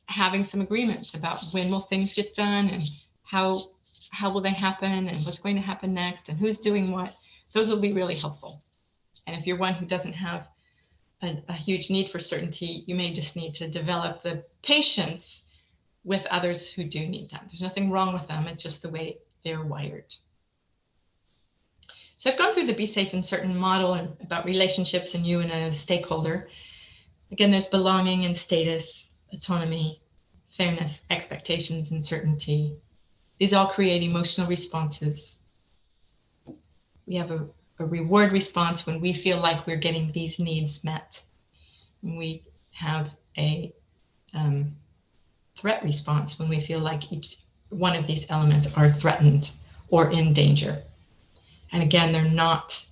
having some agreements about when will things get done and how will they happen and what's going to happen next and who's doing what, those will be really helpful. And if you're one who doesn't have a huge need for certainty, you may just need to develop the patience with others who do need that. There's nothing wrong with them. It's just the way they're wired. So I've gone through the Be Safe and Certain model and about relationships and you and a stakeholder. Again, there's belonging and status, autonomy, fairness, expectations, and certainty. These all create emotional responses. We have a reward response when we feel like we're getting these needs met. We have a threat response when we feel like each one of these elements are threatened or in danger. And again, they're not,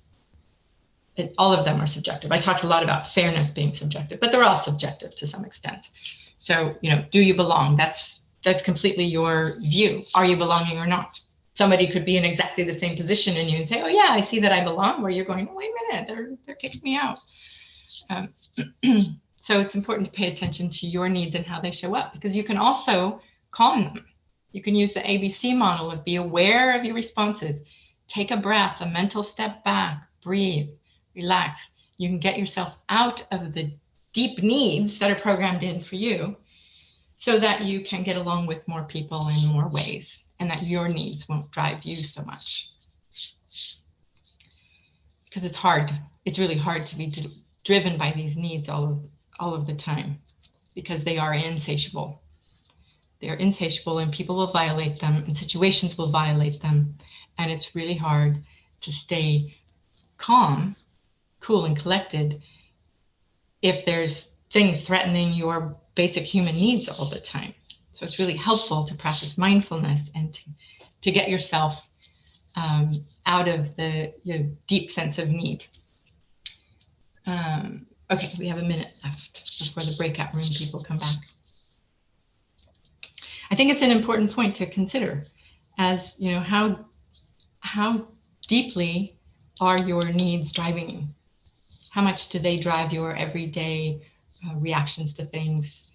all of them are subjective. I talked a lot about fairness being subjective, but they're all subjective to some extent. So, do you belong? That's completely your view. Are you belonging or not? Somebody could be in exactly the same position in you and say, oh yeah, I see that I belong, where you're going, oh, wait a minute, they're kicking me out. So it's important to pay attention to your needs and how they show up, because you can also calm them. You can use the ABC model of be aware of your responses, take a breath, a mental step back, breathe, relax. You can get yourself out of the deep needs that are programmed in for you so that you can get along with more people in more ways and that your needs won't drive you so much. Because it's hard. It's really hard to be driven by these needs all of the time because they are insatiable. They're insatiable and people will violate them and situations will violate them. And it's really hard to stay calm, cool, and collected if there's things threatening your basic human needs all the time. So it's really helpful to practice mindfulness and to get yourself out of the deep sense of need. Okay, we have a minute left before the breakout room people come back. I think it's an important point to consider as, how deeply are your needs driving you? How much do they drive your everyday reactions to things?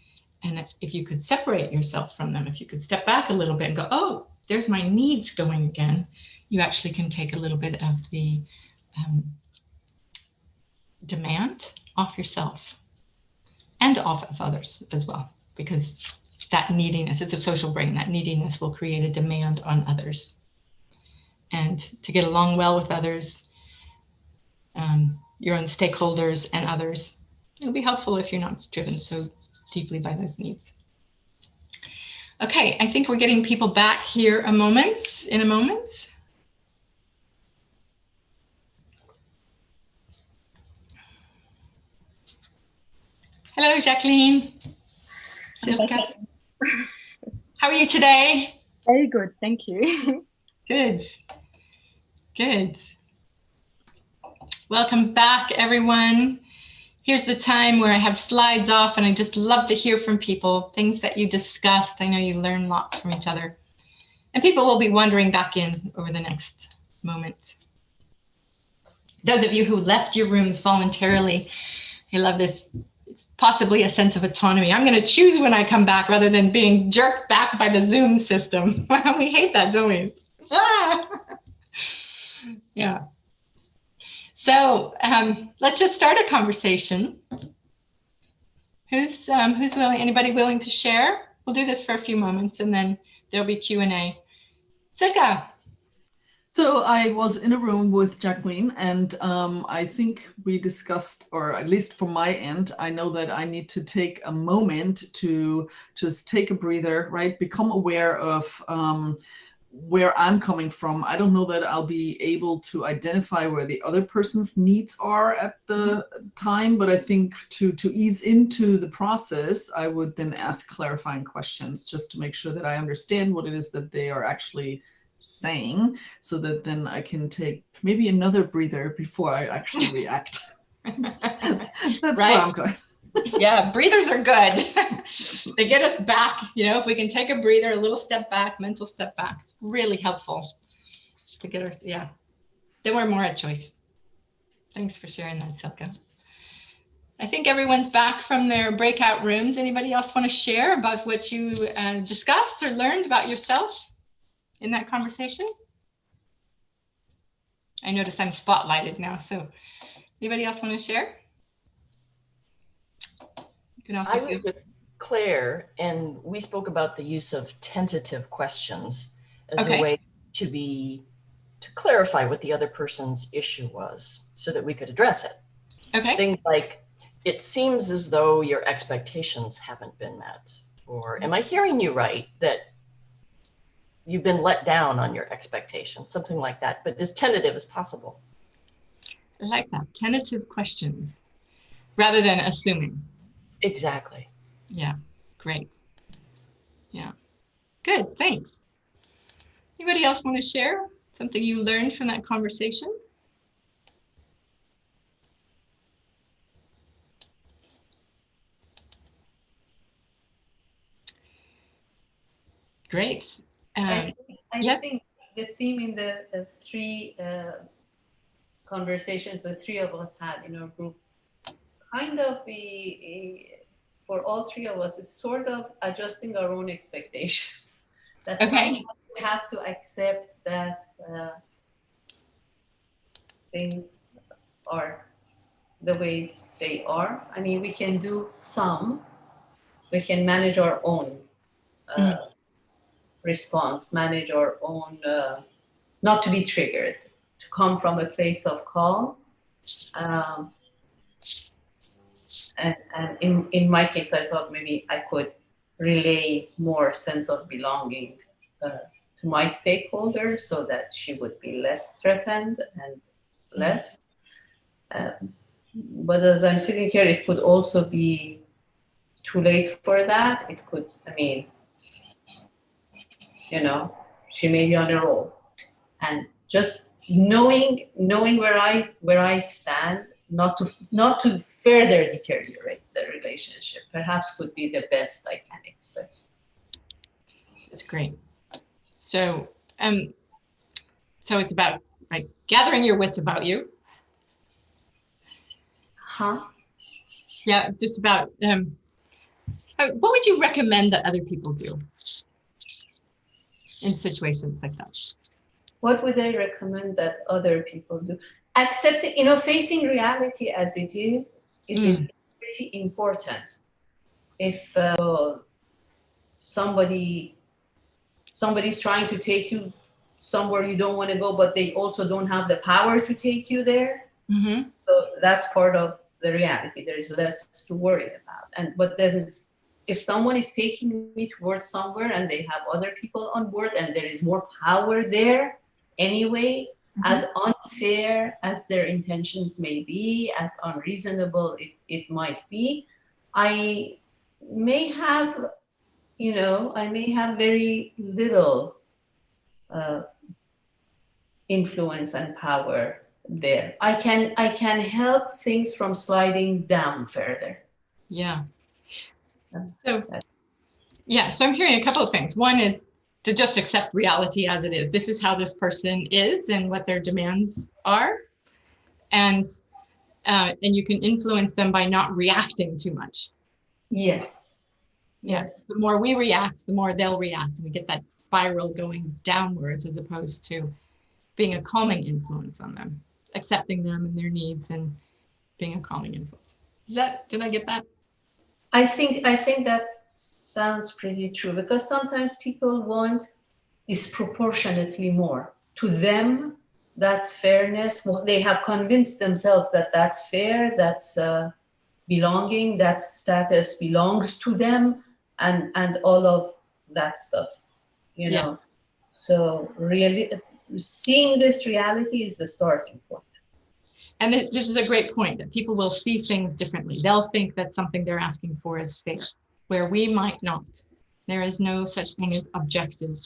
And if you could separate yourself from them, if you could step back a little bit and go, oh, there's my needs going again, you actually can take a little bit of the demand off yourself and off of others as well, because that neediness, it's a social brain, that neediness will create a demand on others. And to get along well with others, your own stakeholders and others, it'll be helpful if you're not driven so deeply by those needs. Okay, I think we're getting people back here in a moment. Hello, Jacqueline. Silke. How are you today? Very good, thank you. Good. Welcome back, everyone. Here's the time where I have slides off and I just love to hear from people, things that you discussed. I know you learn lots from each other. And people will be wandering back in over the next moment. Those of you who left your rooms voluntarily, I love this. It's possibly a sense of autonomy. I'm going to choose when I come back rather than being jerked back by the Zoom system. We hate that, don't we? Yeah. So let's just start a conversation. Who's willing? Anybody willing to share? We'll do this for a few moments and then there'll be Q&A. Silke. So I was in a room with Jacqueline and I think we discussed, or at least from my end, I know that I need to take a moment to just take a breather, right? Become aware of where I'm coming from. I don't know that I'll be able to identify where the other person's needs are at the time, but I think to ease into the process, I would then ask clarifying questions just to make sure that I understand what it is that they are actually saying, so that then I can take maybe another breather before I actually react. That's right. Where I'm going. Yeah, breathers are good. They get us back, if we can take a breather, a little step back, mental step back, it's really helpful to get our, then we're more at choice. Thanks for sharing that, Silke. I think everyone's back from their breakout rooms. Anybody else want to share about what you discussed or learned about yourself in that conversation? I notice I'm spotlighted now, so anybody else want to share? You can also I was with Claire, and we spoke about the use of tentative questions as a way to clarify what the other person's issue was so that we could address it. Okay. Things like, it seems as though your expectations haven't been met, or am I hearing you right that you've been let down on your expectations, something like that, but as tentative as possible. I like that, tentative questions rather than assuming. Exactly. Yeah, great. Yeah, good, thanks. Anybody else want to share something you learned from that conversation? Great. I yeah. think the theme in the three conversations the three of us had in our group, kind of for all three of us, is sort of adjusting our own expectations. That sometimes we have to accept that things are the way they are. I mean, we can do some, we can manage our own response, manage our own, not to be triggered, to come from a place of calm. And in my case, I thought maybe I could relay more sense of belonging to my stakeholder so that she would be less threatened and less. But as I'm sitting here, it could also be too late for that. It could, I mean, you know, she may be on a roll. And just knowing where I stand, not to further deteriorate the relationship, perhaps would be the best I can expect. That's great. So, so it's about like gathering your wits about you. Huh? Yeah, it's just about what would you recommend that other people do in situations like that? What would I recommend that other people do? Accepting, you know, facing reality as it is pretty important. If somebody's trying to take you somewhere you don't want to go, but they also don't have the power to take you there. Mm-hmm. So that's part of the reality. There is less to worry about. But if someone is taking me towards somewhere and they have other people on board and there is more power there anyway, as unfair as their intentions may be, as unreasonable it might be, I may have very little influence and power there. I can help things from sliding down further. Yeah. So I'm hearing a couple of things. One is to just accept reality as it is. This is how this person is and what their demands are. And you can influence them by not reacting too much. Yes. Yes. The more we react, the more they'll react. And we get that spiral going downwards as opposed to being a calming influence on them, accepting them and their needs and being a calming influence. Did I get that? I think that sounds pretty true, because sometimes people want disproportionately more. To them, that's fairness. Well, they have convinced themselves that that's fair, that's belonging, that status belongs to them, and all of that stuff, you know. So really, seeing this reality is the starting point. And this is a great point, that people will see things differently. They'll think that something they're asking for is fair, where we might not. There is no such thing as objective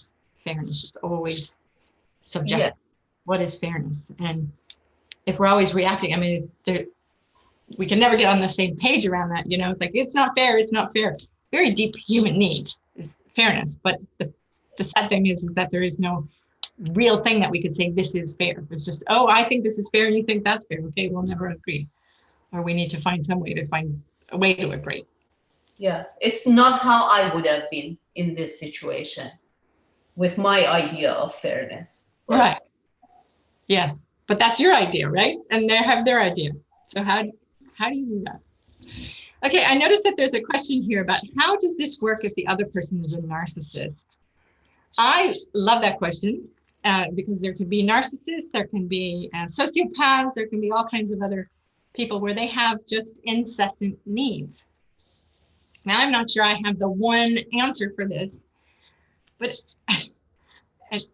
fairness. It's always subjective. Yeah. What is fairness? And if we're always reacting, I mean, we can never get on the same page around that. You know, it's like, it's not fair. It's not fair. Very deep human need is fairness. But the sad thing is that there is no real thing that we could say this is fair. It's just, oh, I think this is fair and you think that's fair. Okay, we'll never agree. or we need to find some way to find a way to agree. Yeah, it's not how I would have been in this situation with my idea of fairness. But Right. Yes, but that's your idea, right? And they have their idea. So how do you do that? Okay, I noticed that there's a question here about how does this work if the other person is a narcissist? I love that question because there can be narcissists, there can be sociopaths, there can be all kinds of other people where they have just incessant needs. Now, I'm not sure I have the one answer for this, but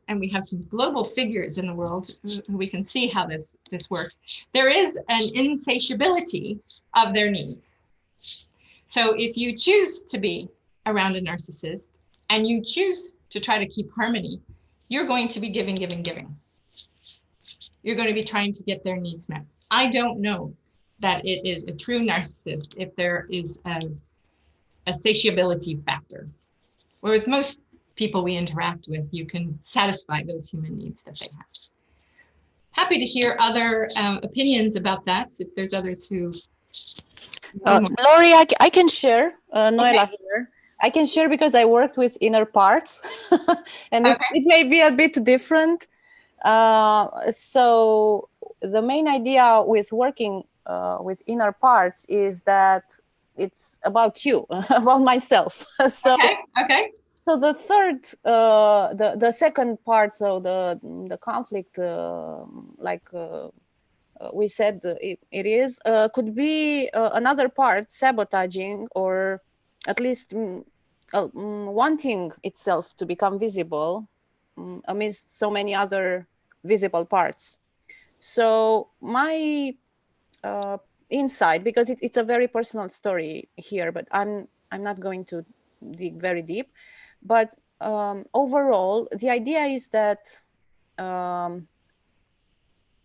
and we have some global figures in the world who we can see how this works. There is an insatiability of their needs. So if you choose to be around a narcissist and you choose to try to keep harmony, you're going to be giving, giving, giving. You're going to be trying to get their needs met. I don't know that it is a true narcissist if there is a satiability factor. Where with most people we interact with, you can satisfy those human needs that they have. Happy to hear other opinions about that, if there's others who... Lori, I can share, Noela here. I can share because I worked with inner parts and it may be a bit different. So the main idea with working with inner parts is that it's about you, about myself. So, so the third, the second part, so the conflict, we said it is, could be another part sabotaging or at least wanting itself to become visible amidst so many other visible parts. So my insight, because it's a very personal story here, but I'm not going to dig very deep, but overall, the idea is that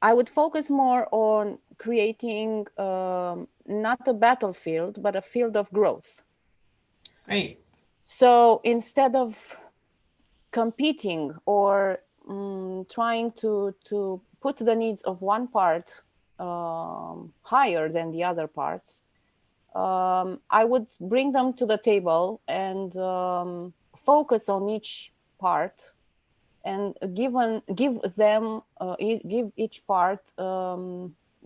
I would focus more on creating not a battlefield, but a field of growth. Great. So instead of competing or trying to put the needs of one part higher than the other parts, I would bring them to the table and focus on each part and give each part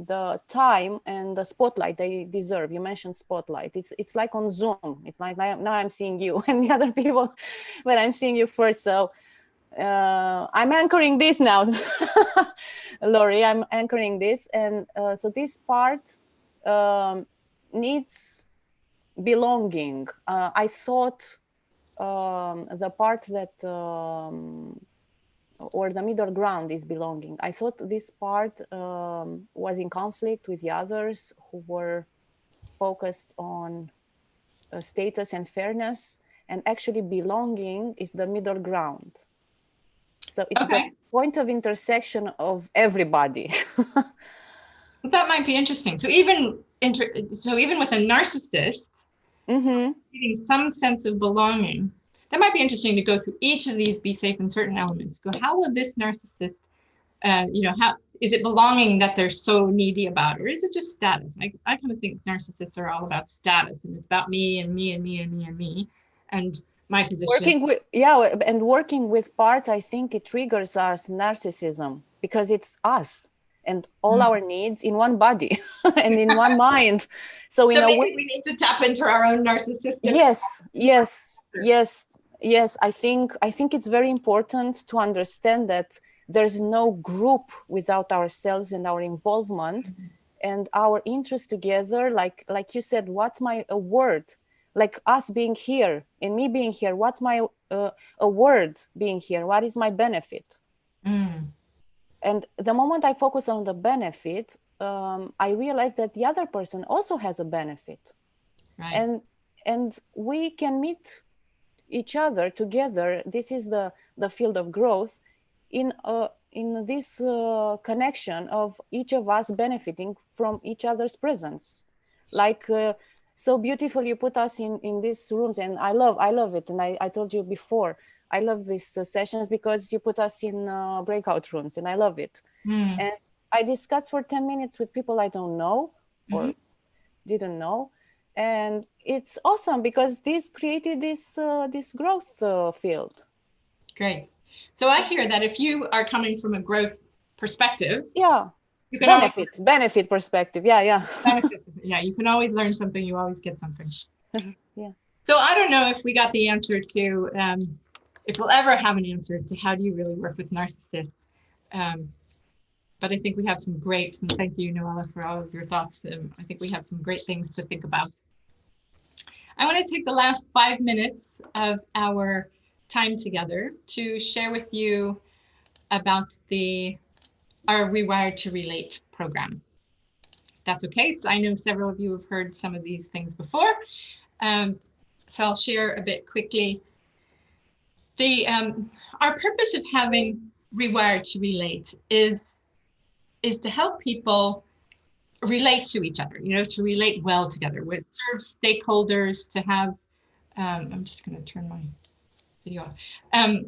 the time and the spotlight they deserve. You mentioned spotlight. It's like on Zoom. It's like now I'm seeing you and the other people, but I'm seeing you first. So I'm anchoring this now, Lori. I'm anchoring this, and so this part needs belonging. I thought the part that or the middle ground is belonging. I thought this part was in conflict with the others who were focused on status and fairness, and actually belonging is the middle ground. So it's the point of intersection of everybody. That might be interesting. So even with a narcissist, needing some sense of belonging, that might be interesting to go through each of these be safe in certain elements. Go, how will this narcissist, how is it belonging that they're so needy about, or is it just status? I kind of think narcissists are all about status, and it's about me and me and me and me and me and my position. Working with parts, I think it triggers us narcissism because it's us and all our needs in one body and in one mind. So in a way, we need to tap into our own narcissistic. Yes. I think it's very important to understand that there's no group without ourselves and our involvement and our interests together. Like you said, what's my word? Like us being here and me being here, what's my a word being here? What is my benefit? And the moment I focus on the benefit, I realize that the other person also has a benefit. Right. And we can meet each other together. This is the field of growth in this connection of each of us benefiting from each other's presence. Like so beautiful you put us in these rooms, and I love it. And I told you before, I love these sessions because you put us in breakout rooms, and I love it. And I discuss for 10 minutes with people I don't know, or didn't know. And it's awesome because this created this growth field. Great. So I hear that if you are coming from a growth perspective, Yeah, you can benefit perspective. Yeah. benefit. Yeah, you can always learn something. You always get something. Yeah. So I don't know if we got the answer to, if we'll ever have an answer to how do you really work with narcissists. But I think we have some great, and thank you, Noella, for all of your thoughts. I think we have some great things to think about. I want to take the last 5 minutes of our time together to share with you about our Rewired to Relate program. That's okay. So I know several of you have heard some of these things before. So I'll share a bit quickly. Our purpose of having Rewired to Relate is to help people relate to each other, to relate well together, with serve stakeholders, to have, I'm just going to turn my video off,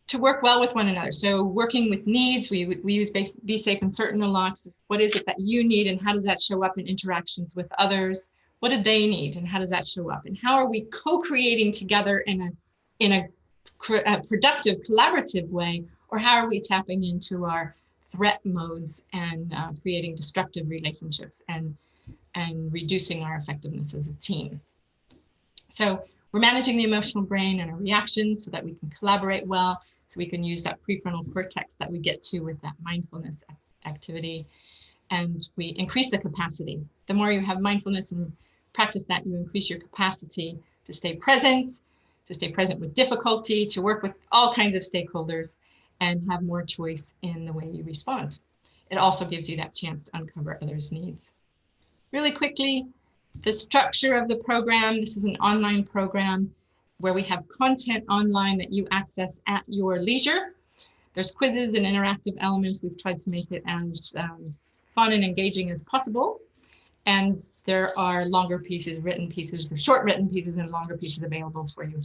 to work well with one another. So working with needs, we use Be Safe and Certain a lot. What is it that you need and how does that show up in interactions with others? What do they need and how does that show up? And how are we co-creating together in a productive, collaborative way? Or how are we tapping into our threat modes and creating destructive relationships and reducing our effectiveness as a team? So we're managing the emotional brain and our reactions so that we can collaborate well, so we can use that prefrontal cortex that we get to with that mindfulness activity. And we increase the capacity. The more you have mindfulness and practice that, you increase your capacity to stay present with difficulty, to work with all kinds of stakeholders, and have more choice in the way you respond. It also gives you that chance to uncover others' needs. Really quickly, the structure of the program. This is an online program where we have content online that you access at your leisure. There's quizzes and interactive elements. We've tried to make it as fun and engaging as possible. And there are longer pieces, written pieces, or short written pieces and longer pieces available for you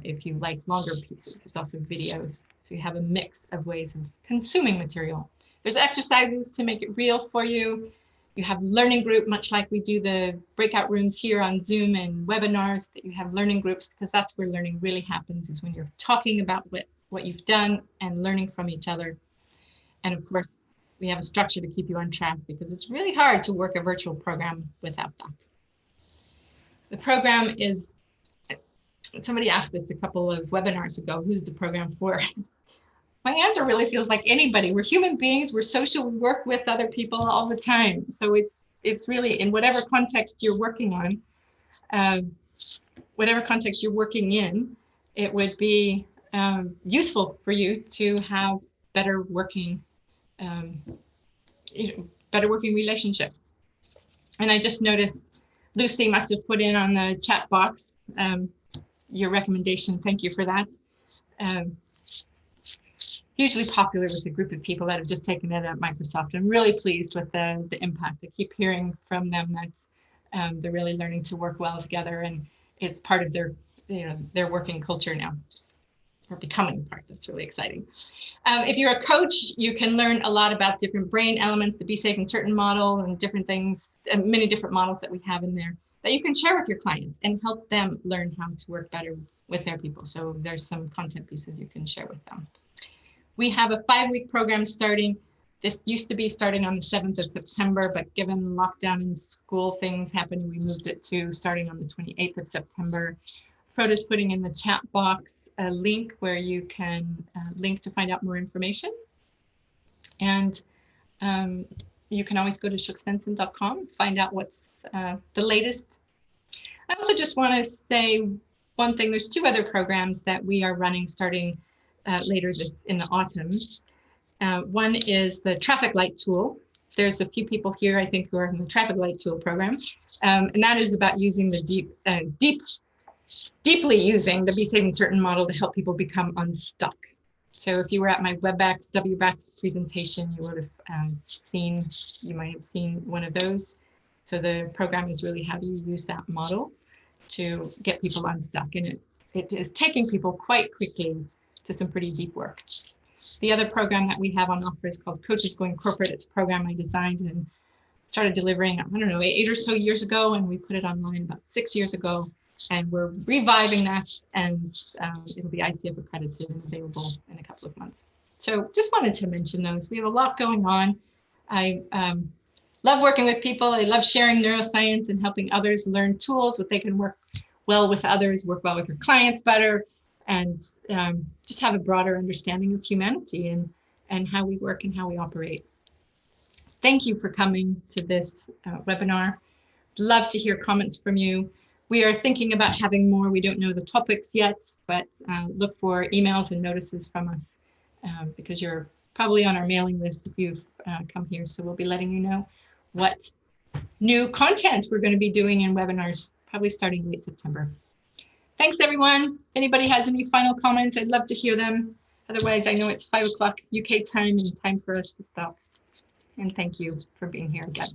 if you like longer pieces. There's also videos. So you have a mix of ways of consuming material. There's exercises to make it real for you. You have learning group, much like we do the breakout rooms here on Zoom and webinars, that you have learning groups, because that's where learning really happens, is when you're talking about what you've done and learning from each other. And of course, we have a structure to keep you on track, because it's really hard to work a virtual program without that. The program is, somebody asked this a couple of webinars ago, who's the program for? My answer really feels like anybody. We're human beings, we're social, we work with other people all the time. So it's really, in whatever context you're working on, whatever context you're working in, it would be useful for you to have better working relationship. And I just noticed Lucy must have put in on the chat box your recommendation. Thank you for that. Hugely popular with a group of people that have just taken it at Microsoft. I'm really pleased with the impact. I keep hearing from them that they're really learning to work well together, and it's part of their working culture now, or becoming part. That's really exciting. If you're a coach, you can learn a lot about different brain elements, the Be Safe and Certain model, and different things, many different models that we have in there that you can share with your clients and help them learn how to work better with their people. So there's some content pieces you can share with them. We have a 5-week program starting. This used to be starting on the 7th of September, but given lockdown and school things happening, we moved it to starting on the 28th of September. Froda's putting in the chat box a link where you can link to find out more information. And you can always go to shooksvenson.com, find out what's the latest. I also just want to say one thing. There's 2 other programs that we are running starting later in the autumn. One is the traffic light tool. There's a few people here, I think, who are in the traffic light tool program. And that is about using the deeply using the Be Safe and Certain model to help people become unstuck. So if you were at my WebEx presentation, you would have you might have seen one of those. So the program is really how do you use that model to get people unstuck. And it is taking people quite quickly to some pretty deep work. The other program that we have on offer is called Coaches Going Corporate. It's a program I designed and started delivering, I don't know, 8 or so years ago, and we put it online about 6 years ago. And we're reviving that, and it'll be ICF accredited and available in a couple of months. So just wanted to mention those. We have a lot going on. I love working with people. I love sharing neuroscience and helping others learn tools that they can work well with others, work well with your clients better, and just have a broader understanding of humanity and how we work and how we operate. Thank you for coming to this webinar. Love to hear comments from you. We are thinking about having more. We don't know the topics yet, but look for emails and notices from us because you're probably on our mailing list if you've come here. So we'll be letting you know what new content we're going to be doing in webinars, probably starting late September. Thanks, everyone. If anybody has any final comments, I'd love to hear them. Otherwise, I know it's 5 o'clock UK time and time for us to stop. And thank you for being here again.